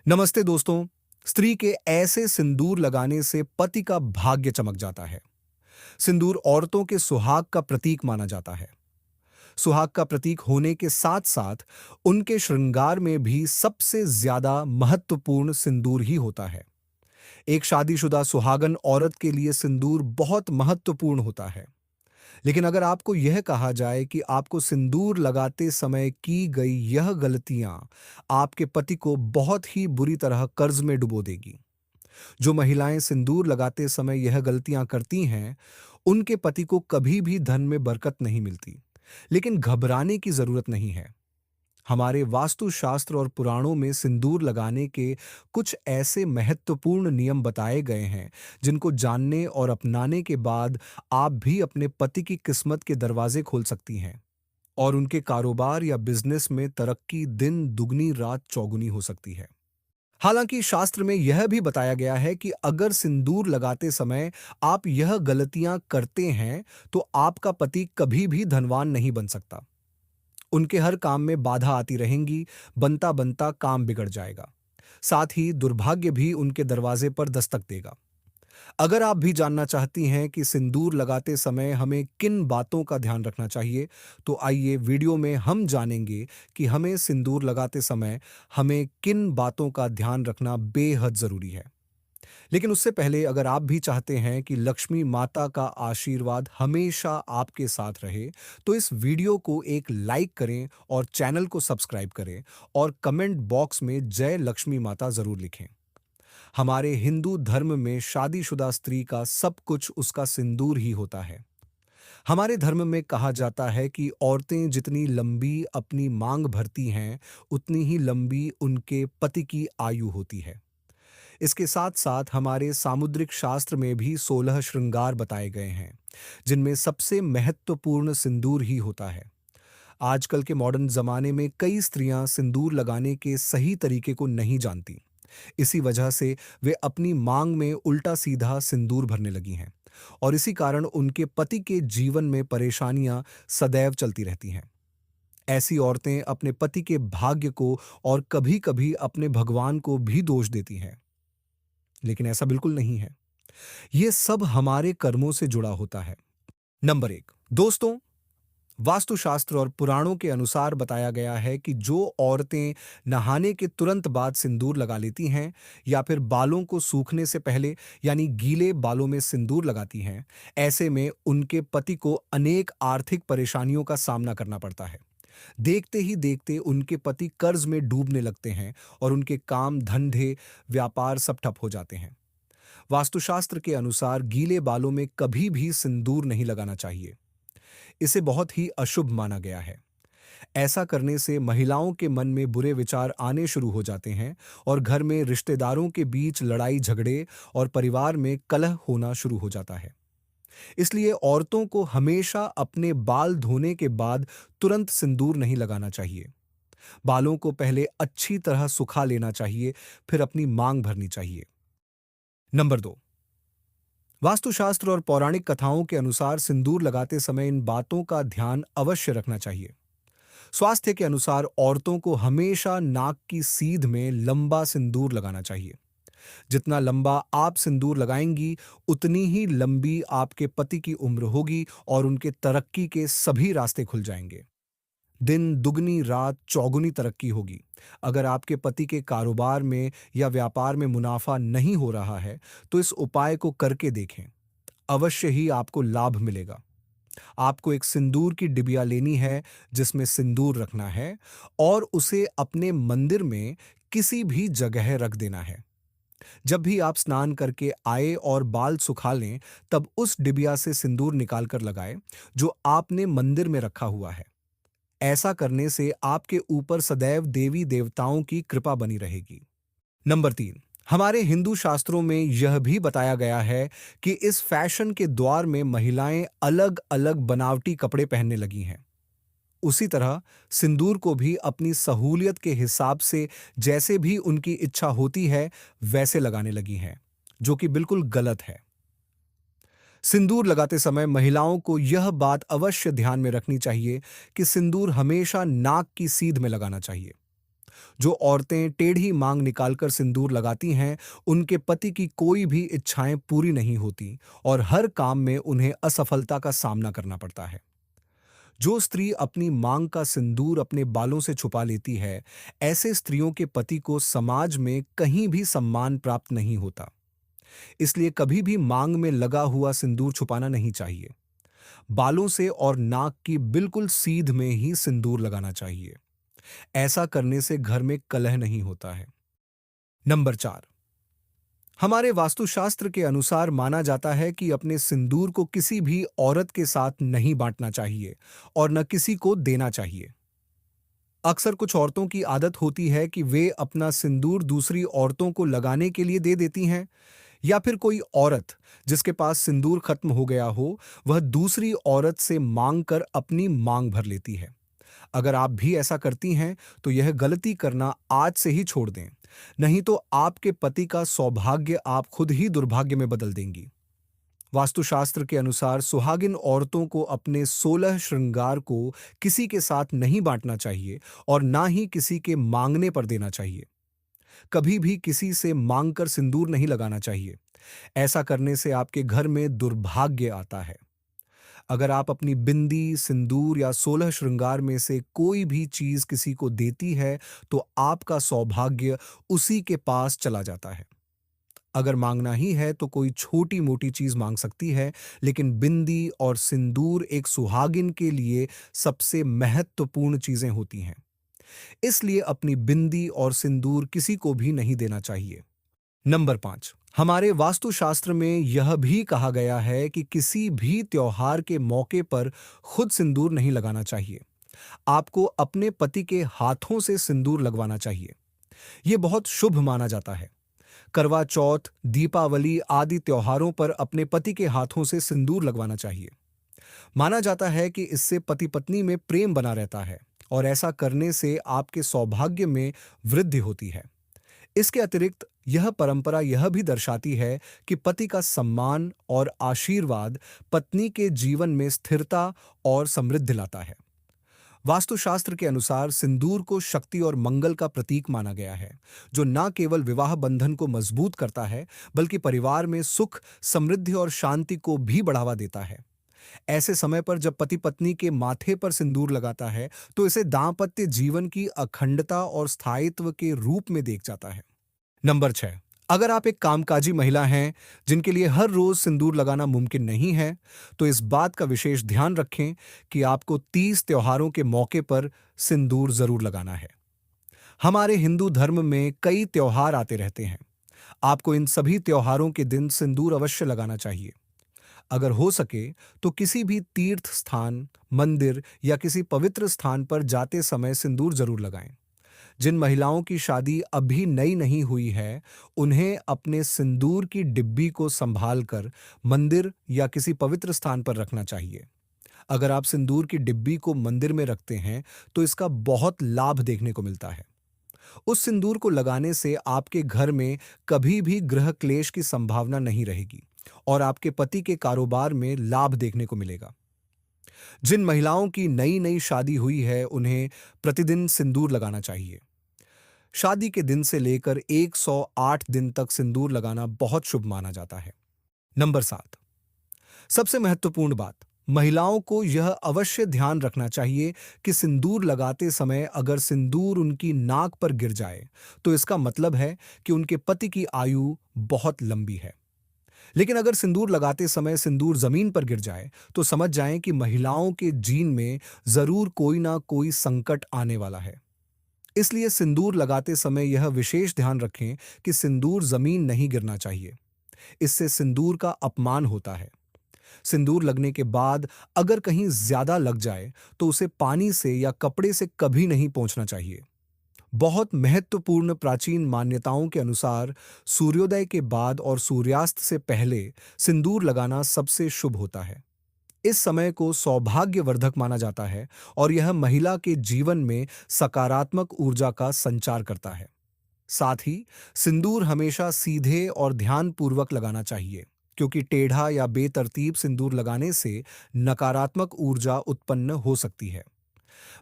नमस्ते दोस्तों। स्त्री के ऐसे सिंदूर लगाने से पति का भाग्य चमक जाता है। सिंदूर औरतों के सुहाग का प्रतीक माना जाता है। सुहाग का प्रतीक होने के साथ साथ उनके श्रृंगार में भी सबसे ज्यादा महत्वपूर्ण सिंदूर ही होता है। एक शादीशुदा सुहागन औरत के लिए सिंदूर बहुत महत्वपूर्ण होता है। लेकिन अगर आपको यह कहा जाए कि आपको सिंदूर लगाते समय की गई यह गलतियां आपके पति को बहुत ही बुरी तरह कर्ज में डुबो देगी। जो महिलाएं सिंदूर लगाते समय यह गलतियां करती हैं, उनके पति को कभी भी धन में बरकत नहीं मिलती। लेकिन घबराने की जरूरत नहीं है। हमारे वास्तुशास्त्र और पुराणों में सिंदूर लगाने के कुछ ऐसे महत्वपूर्ण नियम बताए गए हैं, जिनको जानने और अपनाने के बाद आप भी अपने पति की किस्मत के दरवाजे खोल सकती हैं और उनके कारोबार या बिजनेस में तरक्की दिन दुगनी रात चौगुनी हो सकती है। हालांकि शास्त्र में यह भी बताया गया है कि अगर सिंदूर लगाते समय आप यह गलतियां करते हैं, तो आपका पति कभी भी धनवान नहीं बन सकता। उनके हर काम में बाधा आती रहेंगी, बनता बनता काम बिगड़ जाएगा। साथ ही दुर्भाग्य भी उनके दरवाजे पर दस्तक देगा। अगर आप भी जानना चाहती हैं कि सिंदूर लगाते समय हमें किन बातों का ध्यान रखना चाहिए, तो आइए वीडियो में हम जानेंगे कि हमें सिंदूर लगाते समय हमें किन बातों का ध्यान रखना बेहद जरूरी है। लेकिन उससे पहले अगर आप भी चाहते हैं कि लक्ष्मी माता का आशीर्वाद हमेशा आपके साथ रहे, तो इस वीडियो को एक लाइक करें और चैनल को सब्सक्राइब करें और कमेंट बॉक्स में जय लक्ष्मी माता जरूर लिखें। हमारे हिंदू धर्म में शादीशुदा स्त्री का सब कुछ उसका सिंदूर ही होता है। हमारे धर्म में कहा जाता है कि औरतें जितनी लंबी अपनी मांग भरती हैं, उतनी ही लंबी उनके पति की आयु होती है। इसके साथ साथ हमारे सामुद्रिक शास्त्र में भी 16 श्रृंगार बताए गए हैं, जिनमें सबसे महत्वपूर्ण सिंदूर ही होता है। आजकल के मॉडर्न जमाने में कई स्त्रियां सिंदूर लगाने के सही तरीके को नहीं जानती। इसी वजह से वे अपनी मांग में उल्टा सीधा सिंदूर भरने लगी हैं और इसी कारण उनके पति के जीवन में परेशानियां सदैव चलती रहती हैं। ऐसी औरतें अपने पति के भाग्य को और कभी-कभी अपने भगवान को भी दोष देती हैं। लेकिन ऐसा बिल्कुल नहीं है। ये सब हमारे कर्मों से जुड़ा होता है। नंबर एक, दोस्तों, वास्तुशास्त्र और पुराणों के अनुसार बताया गया है कि जो औरतें नहाने के तुरंत बाद सिंदूर लगा लेती हैं या फिर बालों को सूखने से पहले यानी गीले बालों में सिंदूर लगाती हैं, ऐसे में उनके पति को अनेक आर्थिक परेशानियों का सामना करना पड़ता है। देखते ही देखते उनके पति कर्ज में डूबने लगते हैं और उनके काम धंधे व्यापार सब ठप हो जाते हैं। वास्तुशास्त्र के अनुसार गीले बालों में कभी भी सिंदूर नहीं लगाना चाहिए। इसे बहुत ही अशुभ माना गया है। ऐसा करने से महिलाओं के मन में बुरे विचार आने शुरू हो जाते हैं और घर में रिश्तेदारों के बीच लड़ाई झगड़े और परिवार में कलह होना शुरू हो जाता है। इसलिए औरतों को हमेशा अपने बाल धोने के बाद तुरंत सिंदूर नहीं लगाना चाहिए। बालों को पहले अच्छी तरह सुखा लेना चाहिए, फिर अपनी मांग भरनी चाहिए। नंबर दो, वास्तुशास्त्र और पौराणिक कथाओं के अनुसार सिंदूर लगाते समय इन बातों का ध्यान अवश्य रखना चाहिए। स्वास्थ्य के अनुसार औरतों को हमेशा नाक की सीध में लंबा सिंदूर लगाना चाहिए। जितना लंबा आप सिंदूर लगाएंगी, उतनी ही लंबी आपके पति की उम्र होगी और उनके तरक्की के सभी रास्ते खुल जाएंगे। दिन दुगनी रात चौगुनी तरक्की होगी। अगर आपके पति के कारोबार में या व्यापार में मुनाफा नहीं हो रहा है, तो इस उपाय को करके देखें। अवश्य ही आपको लाभ मिलेगा। आपको एक सिंदूर की डिबिया लेनी है, जिसमें सिंदूर रखना है और उसे अपने मंदिर में किसी भी जगह रख देना है। जब भी आप स्नान करके आए और बाल सुखा लें, तब उस डिबिया से सिंदूर निकालकर लगाएं, जो आपने मंदिर में रखा हुआ है। ऐसा करने से आपके ऊपर सदैव देवी देवताओं की कृपा बनी रहेगी। नंबर तीन, हमारे हिंदू शास्त्रों में यह भी बताया गया है कि इस फैशन के द्वार में महिलाएं अलग अलग बनावटी कपड़े पहनने लगी हैं। उसी तरह सिंदूर को भी अपनी सहूलियत के हिसाब से जैसे भी उनकी इच्छा होती है वैसे लगाने लगी हैं, जो कि बिल्कुल गलत है। सिंदूर लगाते समय महिलाओं को यह बात अवश्य ध्यान में रखनी चाहिए कि सिंदूर हमेशा नाक की सीध में लगाना चाहिए। जो औरतें टेढ़ी मांग निकालकर सिंदूर लगाती हैं, उनके पति की कोई भी इच्छाएं पूरी नहीं होती और हर काम में उन्हें असफलता का सामना करना पड़ता है। जो स्त्री अपनी मांग का सिंदूर अपने बालों से छुपा लेती है, ऐसे स्त्रियों के पति को समाज में कहीं भी सम्मान प्राप्त नहीं होता। इसलिए कभी भी मांग में लगा हुआ सिंदूर छुपाना नहीं चाहिए। बालों से और नाक की बिल्कुल सीध में ही सिंदूर लगाना चाहिए। ऐसा करने से घर में कलह नहीं होता है। नंबर 4, हमारे वास्तुशास्त्र के अनुसार माना जाता है कि अपने सिंदूर को किसी भी औरत के साथ नहीं बांटना चाहिए और न किसी को देना चाहिए। अक्सर कुछ औरतों की आदत होती है कि वे अपना सिंदूर दूसरी औरतों को लगाने के लिए दे देती हैं, या फिर कोई औरत जिसके पास सिंदूर खत्म हो गया हो, वह दूसरी औरत से मांग कर अपनी मांग भर लेती है। अगर आप भी ऐसा करती हैं, तो यह गलती करना आज से ही छोड़ दें, नहीं तो आपके पति का सौभाग्य आप खुद ही दुर्भाग्य में बदल देंगी। वास्तुशास्त्र के अनुसार सुहागिन औरतों को अपने 16 श्रृंगार को किसी के साथ नहीं बांटना चाहिए और ना ही किसी के मांगने पर देना चाहिए। कभी भी किसी से मांग कर सिंदूर नहीं लगाना चाहिए। ऐसा करने से आपके घर में दुर्भाग्य आता है। अगर आप अपनी बिंदी, सिंदूर या 16 श्रृंगार में से कोई भी चीज किसी को देती है, तो आपका सौभाग्य उसी के पास चला जाता है। अगर मांगना ही है तो कोई छोटी मोटी चीज मांग सकती है, लेकिन बिंदी और सिंदूर एक सुहागिन के लिए सबसे महत्वपूर्ण चीजें होती हैं। इसलिए अपनी बिंदी और सिंदूर किसी को भी नहीं देना चाहिए। नंबर 5, हमारे वास्तुशास्त्र में यह भी कहा गया है कि किसी भी त्योहार के मौके पर खुद सिंदूर नहीं लगाना चाहिए। आपको अपने पति के हाथों से सिंदूर लगवाना चाहिए। यह बहुत शुभ माना जाता है। करवा चौथ, दीपावली आदि त्योहारों पर अपने पति के हाथों से सिंदूर लगवाना चाहिए। माना जाता है कि इससे पति पत्नी में प्रेम बना रहता है और ऐसा करने से आपके सौभाग्य में वृद्धि होती है। इसके अतिरिक्त यह परंपरा यह भी दर्शाती है कि पति का सम्मान और आशीर्वाद पत्नी के जीवन में स्थिरता और समृद्धि लाता है। वास्तुशास्त्र के अनुसार सिंदूर को शक्ति और मंगल का प्रतीक माना गया है, जो न केवल विवाह बंधन को मजबूत करता है, बल्कि परिवार में सुख, समृद्धि और शांति को भी बढ़ावा देता है। ऐसे समय पर जब पति पत्नी के माथे पर सिंदूर लगाता है, तो इसे दांपत्य जीवन की अखंडता और स्थायित्व के रूप में देख जाता है। नंबर 6, अगर आप एक कामकाजी महिला हैं जिनके लिए हर रोज सिंदूर लगाना मुमकिन नहीं है, तो इस बात का विशेष ध्यान रखें कि आपको 30 त्योहारों के मौके पर सिंदूर जरूर लगाना है। हमारे हिंदू धर्म में कई त्योहार आते रहते हैं। आपको इन सभी त्योहारों के दिन सिंदूर अवश्य लगाना चाहिए। अगर हो सके तो किसी भी तीर्थ स्थान, मंदिर या किसी पवित्र स्थान पर जाते समय सिंदूर जरूर लगाएं। जिन महिलाओं की शादी अभी नई नहीं हुई है, उन्हें अपने सिंदूर की डिब्बी को संभाल कर मंदिर या किसी पवित्र स्थान पर रखना चाहिए। अगर आप सिंदूर की डिब्बी को मंदिर में रखते हैं, तो इसका बहुत लाभ देखने को मिलता है। उस सिंदूर को लगाने से आपके घर में कभी भी गृह क्लेश की संभावना नहीं रहेगी और आपके पति के कारोबार में लाभ देखने को मिलेगा। जिन महिलाओं की नई नई शादी हुई है, उन्हें प्रतिदिन सिंदूर लगाना चाहिए। शादी के दिन से लेकर 108 दिन तक सिंदूर लगाना बहुत शुभ माना जाता है। नंबर 7, सबसे महत्वपूर्ण बात, महिलाओं को यह अवश्य ध्यान रखना चाहिए कि सिंदूर लगाते समय अगर सिंदूर उनकी नाक पर गिर जाए, तो इसका मतलब है कि उनके पति की आयु बहुत लंबी है। लेकिन अगर सिंदूर लगाते समय सिंदूर जमीन पर गिर जाए, तो समझ जाएं कि महिलाओं के जीन में जरूर कोई ना कोई संकट आने वाला है। इसलिए सिंदूर लगाते समय यह विशेष ध्यान रखें कि सिंदूर जमीन नहीं गिरना चाहिए। इससे सिंदूर का अपमान होता है। सिंदूर लगने के बाद अगर कहीं ज्यादा लग जाए, तो उसे पानी से या कपड़े से कभी नहीं पोंछना चाहिए। बहुत महत्वपूर्ण प्राचीन मान्यताओं के अनुसार सूर्योदय के बाद और सूर्यास्त से पहले सिंदूर लगाना सबसे शुभ होता है। इस समय को सौभाग्यवर्धक माना जाता है और यह महिला के जीवन में सकारात्मक ऊर्जा का संचार करता है। साथ ही सिंदूर हमेशा सीधे और ध्यानपूर्वक लगाना चाहिए, क्योंकि टेढ़ा या बेतरतीब सिंदूर लगाने से नकारात्मक ऊर्जा उत्पन्न हो सकती है।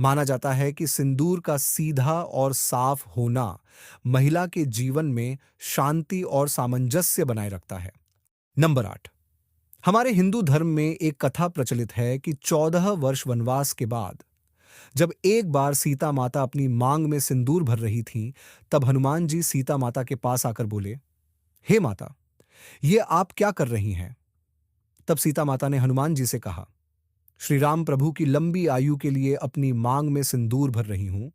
माना जाता है कि सिंदूर का सीधा और साफ होना महिला के जीवन में शांति और सामंजस्य बनाए रखता है। नंबर 8, हमारे हिंदू धर्म में एक कथा प्रचलित है कि 14 वर्ष वनवास के बाद जब एक बार सीता माता अपनी मांग में सिंदूर भर रही थीं, तब हनुमान जी सीता माता के पास आकर बोले, हे माता, ये आप क्या कर रही हैं? तब सीता माता ने हनुमान जी से कहा, श्री राम प्रभु की लंबी आयु के लिए अपनी मांग में सिंदूर भर रही हूं।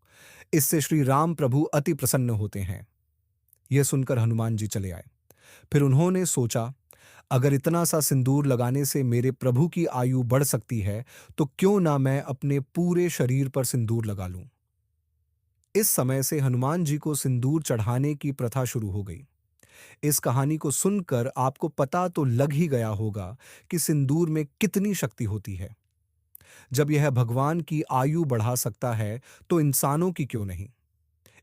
इससे श्री राम प्रभु अति प्रसन्न होते हैं। यह सुनकर हनुमान जी चले आए। फिर उन्होंने सोचा, अगर इतना सा सिंदूर लगाने से मेरे प्रभु की आयु बढ़ सकती है, तो क्यों ना मैं अपने पूरे शरीर पर सिंदूर लगा लूं। इस समय से हनुमान जी को सिंदूर चढ़ाने की प्रथा शुरू हो गई। इस कहानी को सुनकर आपको पता तो लग ही गया होगा कि सिंदूर में कितनी शक्ति होती है। जब यह भगवान की आयु बढ़ा सकता है, तो इंसानों की क्यों नहीं।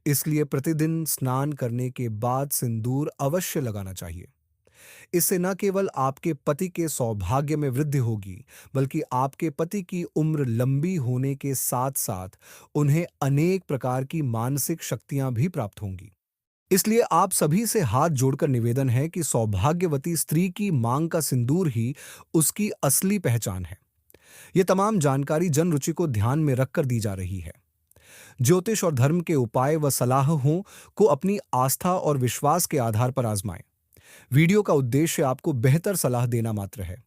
इसलिए प्रतिदिन स्नान करने के बाद सिंदूर अवश्य लगाना चाहिए। इससे न केवल आपके पति के सौभाग्य में वृद्धि होगी, बल्कि आपके पति की उम्र लंबी होने के साथ साथ उन्हें अनेक प्रकार की मानसिक शक्तियां भी प्राप्त होंगी। इसलिए आप सभी से हाथ जोड़कर निवेदन है कि सौभाग्यवती स्त्री की मांग का सिंदूर ही उसकी असली पहचान है। ये तमाम जानकारी जन रुचि को ध्यान में रखकर दी जा रही है। ज्योतिष और धर्म के उपाय व सलाहों को अपनी आस्था और विश्वास के आधार पर आजमाएं। वीडियो का उद्देश्य आपको बेहतर सलाह देना मात्र है।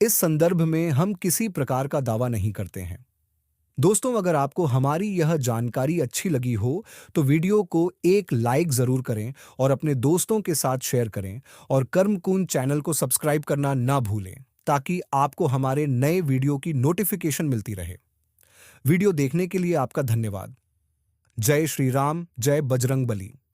इस संदर्भ में हम किसी प्रकार का दावा नहीं करते हैं। दोस्तों, अगर आपको हमारी यह जानकारी अच्छी लगी हो तो वीडियो को एक लाइक जरूर करें और अपने दोस्तों के साथ शेयर करें, और कर्मकुंज चैनल को सब्सक्राइब करना ना भूलें, ताकि आपको हमारे नए वीडियो की नोटिफिकेशन मिलती रहे। वीडियो देखने के लिए आपका धन्यवाद। जय श्री राम, जय बजरंग बली।